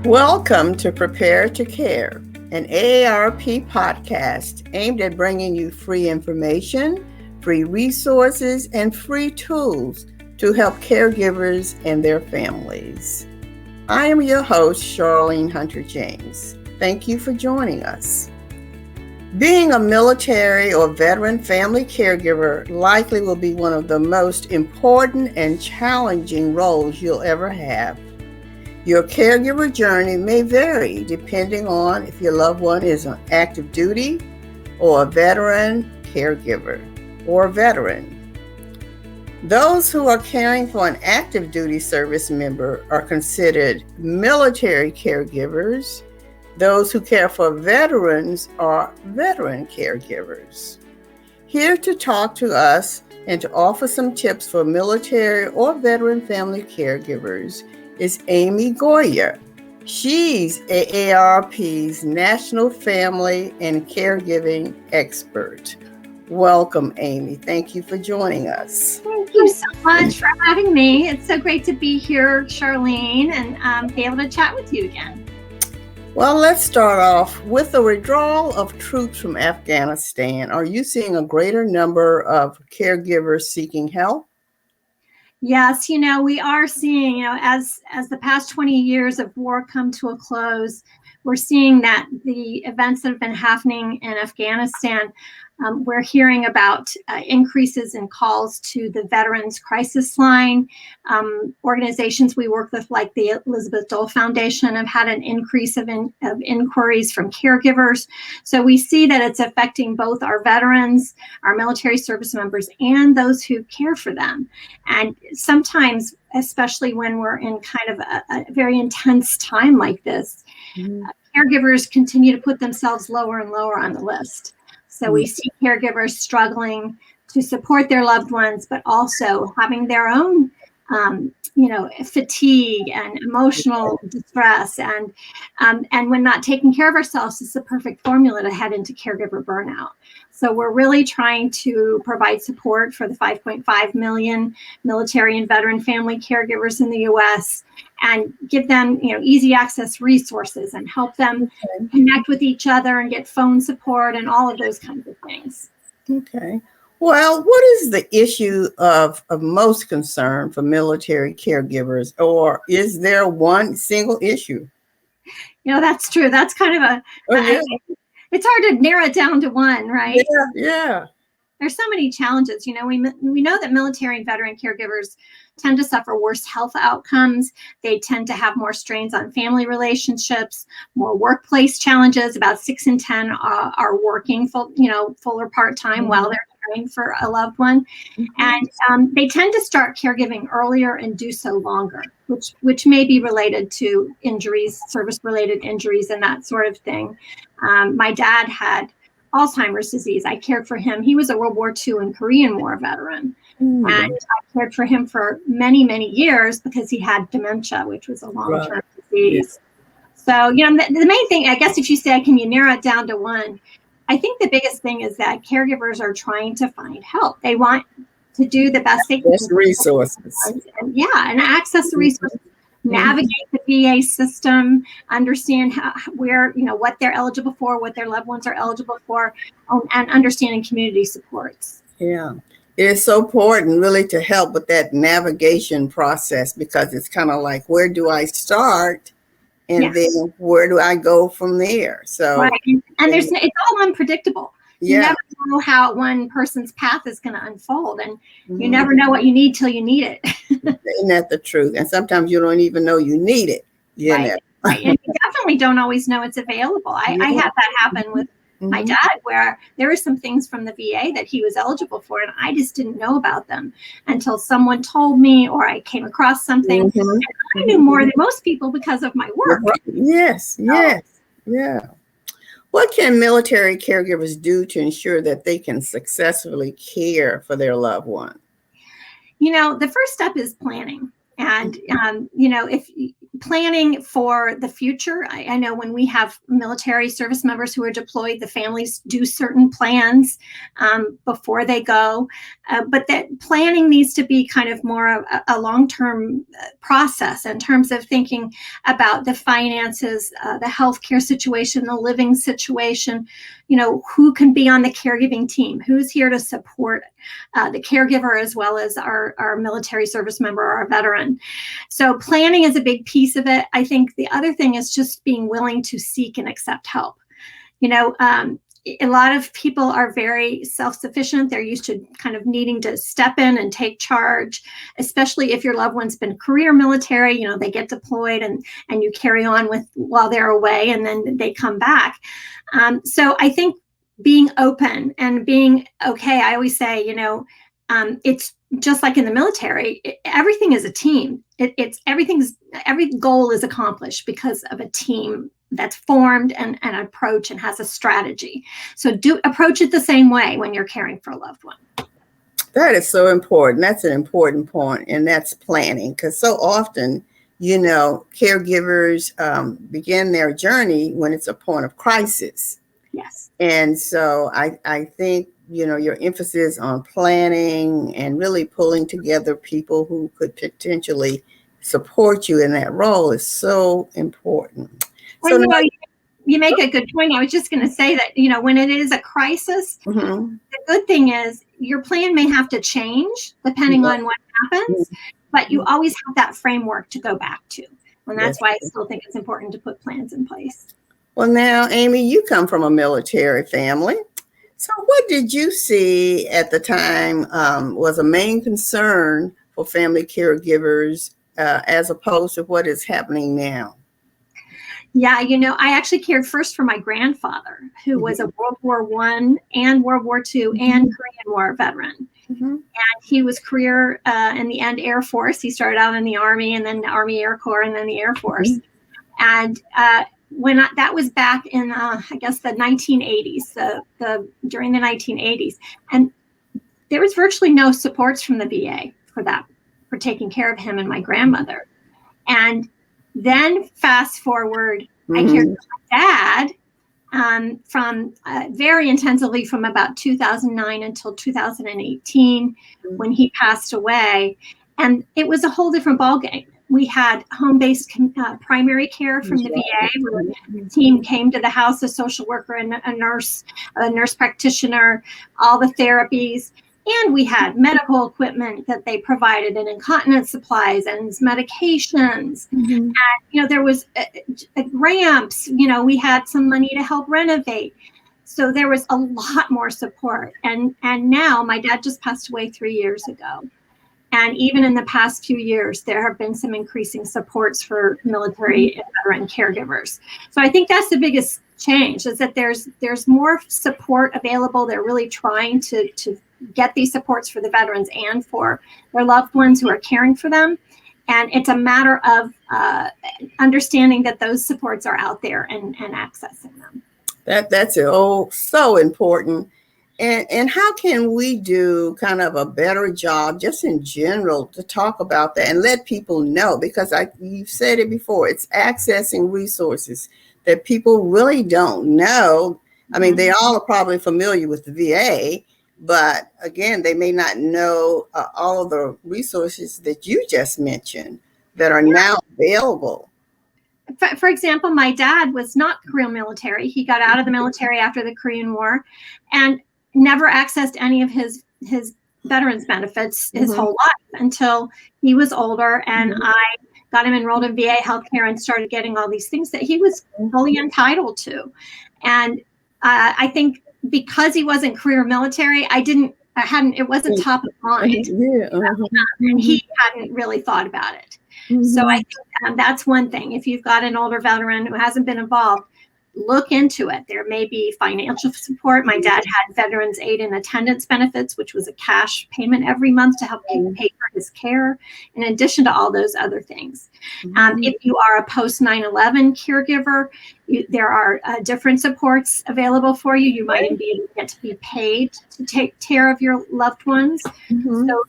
Welcome to Prepare to Care, an AARP podcast aimed at bringing you free information, free resources, and free tools to help caregivers and their families. I am your host, Charlene Hunter-James. Thank you for joining us. Being a military or veteran family caregiver likely will be one of the most important and challenging roles you'll ever have. Your caregiver journey may vary depending on if your loved one is on active duty or a veteran caregiver or a veteran. Those who are caring for an active duty service member are considered military caregivers. Those who care for veterans are veteran caregivers. Here to talk to us and to offer some tips for military or veteran family caregivers is Amy Goyer. She's AARP's National Family and Caregiving Expert. Welcome, Amy. Thank you for joining us. Thank you so much for having me. It's so great to be here, Charlene, and be able to chat with you again. Well, let's start off with the withdrawal of troops from Afghanistan. Are you seeing a greater number of caregivers seeking help? Yes, we are seeing, as the past 20 years of war come to a close, we're seeing that the events that have been happening in Afghanistan, we're hearing about increases in calls to the Veterans Crisis Line. Organizations we work with, like the Elizabeth Dole Foundation, have had an increase of inquiries from caregivers. So we see that it's affecting both our veterans, our military service members, and those who care for them. And sometimes, especially when we're in kind of a very intense time like this, caregivers continue to put themselves lower and lower on the list. So we see caregivers struggling to support their loved ones, but also having their own, fatigue and emotional distress. And when not taking care of ourselves, it's the perfect formula to head into caregiver burnout. So we're really trying to provide support for the 5.5 million military and veteran family caregivers in the U.S. and give them, easy access resources and help them connect with each other and get phone support and all of those kinds of things. Okay. Well, what is the issue of most concern for military caregivers, or is there one single issue? That's true. That's kind of it's hard to narrow it down to one, right? Yeah. There's so many challenges. We know that military and veteran caregivers tend to suffer worse health outcomes. They tend to have more strains on family relationships, more workplace challenges. About 6 in 10 are working full or part-time while they're caring for a loved one. And they tend to start caregiving earlier and do so longer, which may be related to injuries, service-related injuries and that sort of thing. My dad had Alzheimer's disease. I cared for him. He was a World War II and Korean War veteran. And I cared for him for many, many years because he had dementia, which was a long-term disease. So, the main thing, I guess, if you say, can you narrow it down to one? I think the biggest thing is that caregivers are trying to find help. They want to do the best they can. Resources. And access the resources. Navigate the VA system, understand what they're eligible for, what their loved ones are eligible for, and understanding community supports. Yeah, it is so important really to help with that navigation process, because it's kind of like, where do I start? And then where do I go from there? So, right. And it's all unpredictable. You never know how one person's path is going to unfold, and you never know what you need till you need it. Isn't that the truth? And sometimes you don't even know you need it. Right. And you definitely don't always know it's available. I had that happen with my dad, where there were some things from the VA that he was eligible for, and I just didn't know about them until someone told me, or I came across something. And I knew more than most people because of my work. Yes. Yeah. What can military caregivers do to ensure that they can successfully care for their loved one? The first step is planning. And, if planning for the future. I know when we have military service members who are deployed, the families do certain plans before they go. But that planning needs to be kind of more a long-term process in terms of thinking about the finances, the healthcare situation, the living situation, who can be on the caregiving team, who's here to support the caregiver as well as our military service member or our veteran. So planning is a big piece of it. I think the other thing is just being willing to seek and accept help. A lot of people are very self-sufficient. They're used to kind of needing to step in and take charge, especially if your loved one's been career military. They get deployed and you carry on while they're away and then they come back. So I think being open and being okay. I always say, it's just like in the military, everything is a team. Every goal is accomplished because of a team that's formed and an approach and has a strategy. So approach it the same way when you're caring for a loved one. That is so important. That's an important point, and that's planning, because so often, caregivers begin their journey when it's a point of crisis. Yes. And so I think, your emphasis on planning and really pulling together people who could potentially support you in that role is so important. Well, you make a good point. I was just going to say that, when it is a crisis, mm-hmm. the good thing is your plan may have to change depending on what happens, but you always have that framework to go back to. And that's why I still think it's important to put plans in place. Well, now, Amy, you come from a military family. So what did you see at the time was a main concern for family caregivers as opposed to what is happening now? Yeah, I actually cared first for my grandfather, who was a World War I and World War II and Korean War veteran. Mm-hmm. And he was career in the end Air Force. He started out in the Army and then the Army Air Corps and then the Air Force. Mm-hmm. And that was back in, I guess, the 1980s, during the 1980s. And there was virtually no supports from the VA for taking care of him and my grandmother. And then fast forward, mm-hmm. I cared for my dad from very intensively from about 2009 until 2018 mm-hmm. when he passed away. And it was a whole different ballgame. We had home-based primary care from the VA. The team came to the house, a social worker and a nurse practitioner, all the therapies. And we had medical equipment that they provided and incontinence supplies and medications. Mm-hmm. And, there was ramps, we had some money to help renovate. So there was a lot more support. And now my dad just passed away 3 years ago. And even in the past few years, there have been some increasing supports for military and veteran caregivers. So I think that's the biggest change, is that there's more support available. They're really trying to get these supports for the veterans and for their loved ones who are caring for them. And it's a matter of understanding that those supports are out there and accessing them. That's so important. And how can we do kind of a better job just in general to talk about that and let people know? Because you've said it before, it's accessing resources that people really don't know. I mean, they all are probably familiar with the VA, but again, they may not know all of the resources that you just mentioned that are now available. For example, my dad was not career military. He got out of the military after the Korean War and never accessed any of his veterans benefits his whole life until he was older. And I got him enrolled in VA healthcare and started getting all these things that he was fully entitled to. And I think because he wasn't career military, it wasn't top of mind. And he hadn't really thought about it. So I think that's one thing. If you've got an older veteran who hasn't been involved, look into it. There may be financial support. My dad had Veterans Aid and Attendance benefits, which was a cash payment every month to help pay for his care, in addition to all those other things. If you are a post 9/11 caregiver, there are different supports available for you. You might even be able to get to be paid to take care of your loved ones. So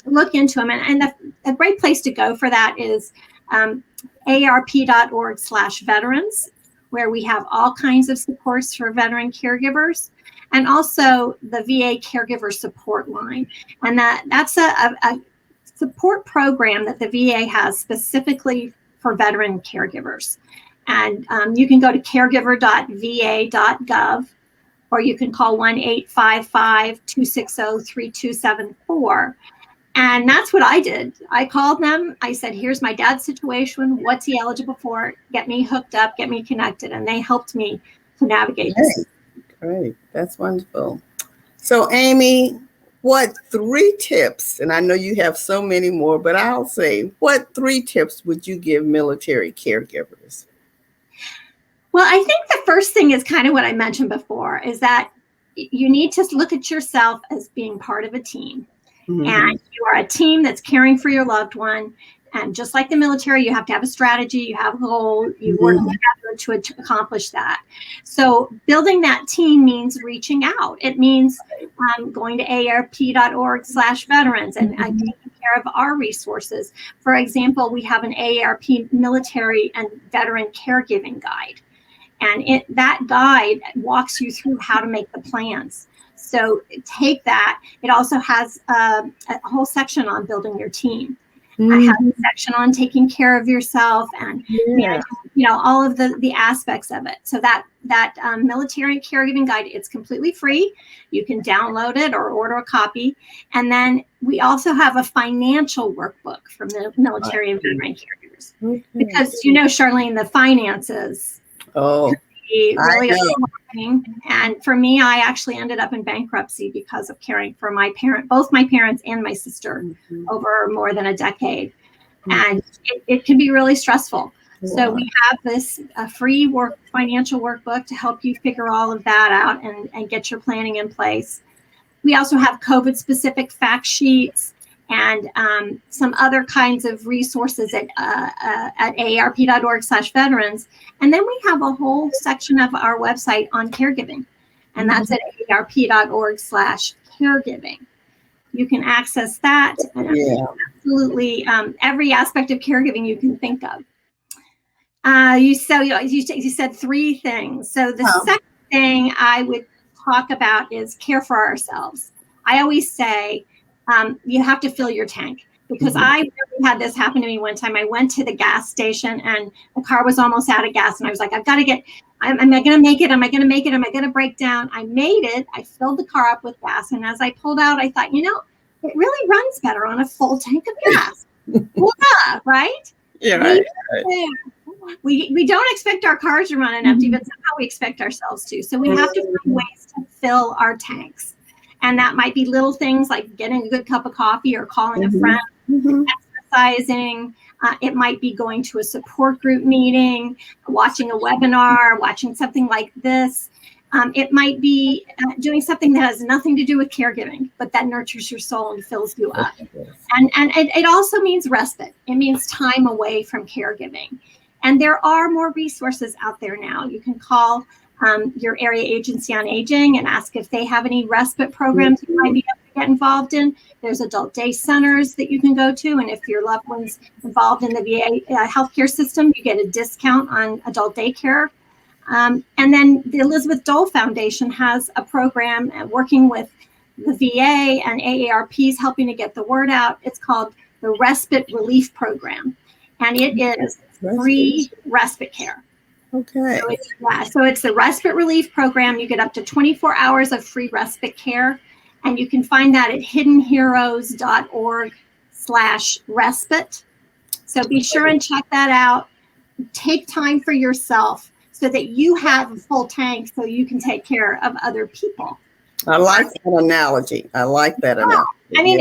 look into them. And a great place to go for that is AARP.org/veterans, where we have all kinds of supports for veteran caregivers, and also the VA caregiver support line. And that's a support program that the VA has specifically for veteran caregivers. And you can go to caregiver.va.gov, or you can call 1-855-260-3274. And that's what I did. I called them. I said, here's my dad's situation. What's he eligible for? Get me hooked up, get me connected. And they helped me to navigate this. Great. That's wonderful. So, Amy, what 3 tips, and I know you have so many more, but I'll say, what 3 tips would you give military caregivers? Well, I think the first thing is kind of what I mentioned before, is that you need to look at yourself as being part of a team. Mm-hmm. And you are a team that's caring for your loved one. And just like the military, you have to have a strategy, you have a goal, you work together to accomplish that. So building that team means reaching out. It means going to AARP.org/veterans and taking care of our resources. For example, we have an AARP military and veteran caregiving guide. And that guide walks you through how to make the plans. So take that. It also has a whole section on building your team. I have a section on taking care of yourself and managing, all of the aspects of it. So that military caregiving guide, it's completely free. You can download it or order a copy. And then we also have a financial workbook from the military and veteran caregivers. Because, Charlene, the finances. Oh, really overwhelming. And for me, I actually ended up in bankruptcy because of caring for both my parents and my sister over more than a decade. And it can be really stressful. Yeah. So we have this free financial workbook to help you figure all of that out and get your planning in place. We also have COVID specific fact sheets and some other kinds of resources at AARP.org/veterans. And then we have a whole section of our website on caregiving, and that's at AARP.org/caregiving. You can access that. Absolutely every aspect of caregiving you can think of. You said 3 things. So the second thing I would talk about is care for ourselves. I always say, you have to fill your tank, because I really had this happen to me one time. I went to the gas station and the car was almost out of gas. And I was like, am I going to make it? Am I going to make it? Am I going to break down? I made it. I filled the car up with gas. And as I pulled out, I thought, it really runs better on a full tank of gas. Right? Yeah, right. We don't expect our cars to run on empty, but somehow we expect ourselves to. So we have to find ways to fill our tanks. And that might be little things like getting a good cup of coffee or calling a friend, exercising. It might be going to a support group meeting, watching a webinar, watching something like this. It might be doing something that has nothing to do with caregiving, but that nurtures your soul and fills you up. And it also means respite. It means time away from caregiving. And there are more resources out there now. You can call your area agency on aging and ask if they have any respite programs you might be able to get involved in. There's adult day centers that you can go to. And if your loved one's involved in the VA healthcare system, you get a discount on adult daycare. And then the Elizabeth Dole Foundation has a program working with the VA and AARP's helping to get the word out. It's called the Respite Relief Program. And it is free respite care. Okay. So it's the Respite Relief Program. You get up to 24 hours of free respite care. And you can find that at hiddenheroes.org/respite. So be sure and check that out. Take time for yourself so that you have a full tank so you can take care of other people. I like that analogy. I mean,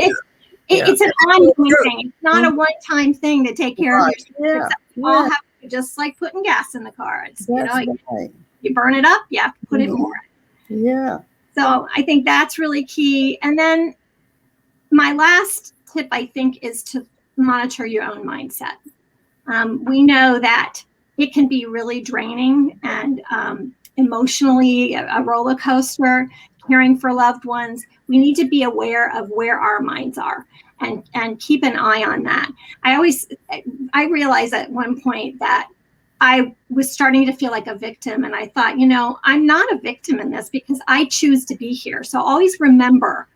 it's an ongoing thing. It's not a one-time thing to take care of yourself. You all have to, just like putting gas in the car. It's, you burn it up, you have to put it more. Yeah. So I think that's really key. And then my last tip, I think, is to monitor your own mindset. We know that it can be really draining and emotionally a roller coaster, caring for loved ones. We need to be aware of where our minds are and keep an eye on that. I realized at one point that I was starting to feel like a victim. And I thought, you know, I'm not a victim in this because I choose to be here. So always remember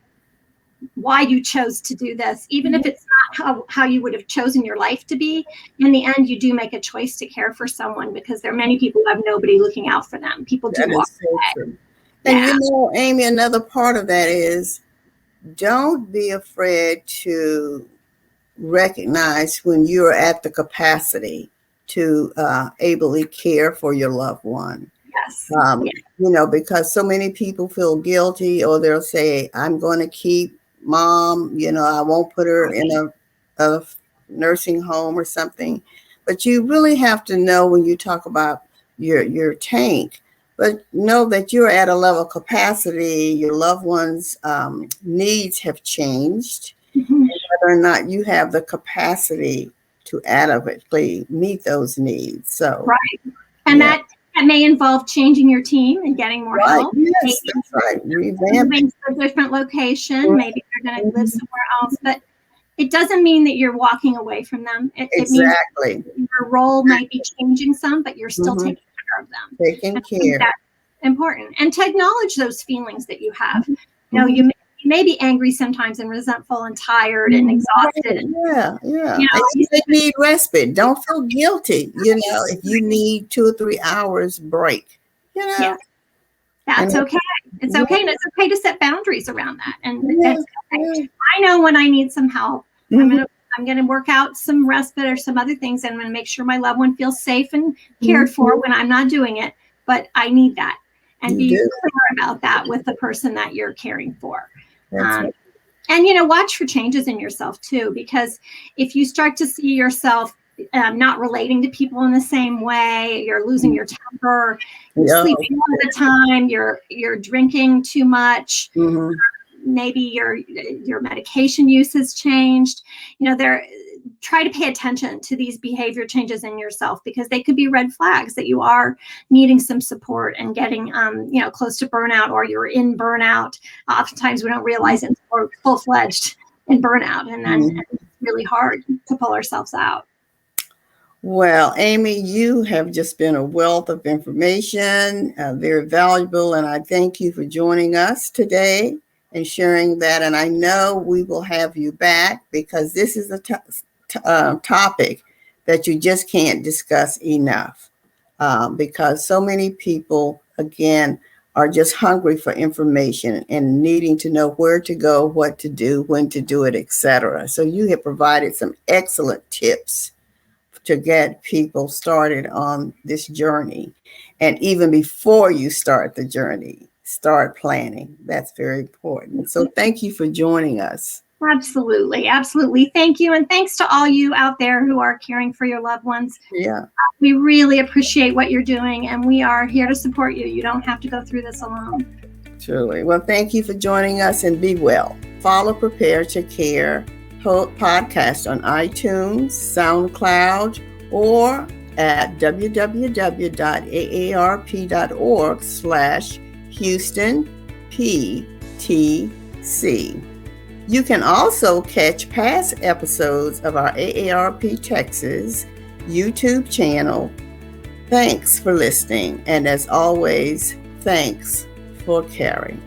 why you chose to do this, even if it's not how you would have chosen your life to be. In the end, you do make a choice to care for someone because there are many people who have nobody looking out for them. People do walk away. True. And you know, Amy, another part of that is don't be afraid to recognize when you're at the capacity to ably care for your loved one. Yes. You know, because so many people feel guilty, or they'll say, I'm going to keep mom, you know, I won't put her in a nursing home or something. But you really have to know when you talk about your tank, but know that you're at a level of capacity. Your loved one's needs have changed, whether or not you have the capacity to adequately meet those needs. So, right. And that may involve changing your team and getting more help. Yes, that's right. Moving to a different location. Maybe they're going to live somewhere else, but it doesn't mean that you're walking away from them. It means your role might be changing some, but you're still taking care of them. Taking care. That's important. And to acknowledge those feelings that you have. You know, you may be angry sometimes and resentful and tired and exhausted. Yeah. You know, you need respite. Don't feel guilty. You know, if you need 2 or 3 hours break, you know. That's okay. It's okay. And it's okay to set boundaries around that. And that's okay. I know when I need some help, I'm gonna work out some respite or some other things, and I'm gonna make sure my loved one feels safe and cared for when I'm not doing it. But I need that. And be clear about that with the person that you're caring for. And, you know, watch for changes in yourself too, because if you start to see yourself not relating to people in the same way, you're losing your temper, you're sleeping all the time, you're drinking too much, maybe your medication use has changed, you know, try to pay attention to these behavior changes in yourself, because they could be red flags that you are needing some support and getting, you know, close to burnout, or you're in burnout. Oftentimes we don't realize it until we're full-fledged in burnout, and then it's really hard to pull ourselves out. Well, Amy, you have just been a wealth of information, very valuable, and I thank you for joining us today and sharing that. And I know we will have you back, because this is a topic that you just can't discuss enough, because so many people, again, are just hungry for information and needing to know where to go, what to do, when to do it, etc. So you have provided some excellent tips to get people started on this journey. And even before you start the journey, start planning. That's very important. So thank you for joining us. Absolutely. Absolutely. Thank you. And thanks to all you out there who are caring for your loved ones. Yeah. We really appreciate what you're doing, and we are here to support you. You don't have to go through this alone. Truly. Well, thank you for joining us, and be well. Follow Prepare to Care podcast on iTunes, SoundCloud, or at www.aarp.org/HoustonPTC. You can also catch past episodes of our AARP Texas YouTube channel. Thanks for listening, and as always, thanks for caring.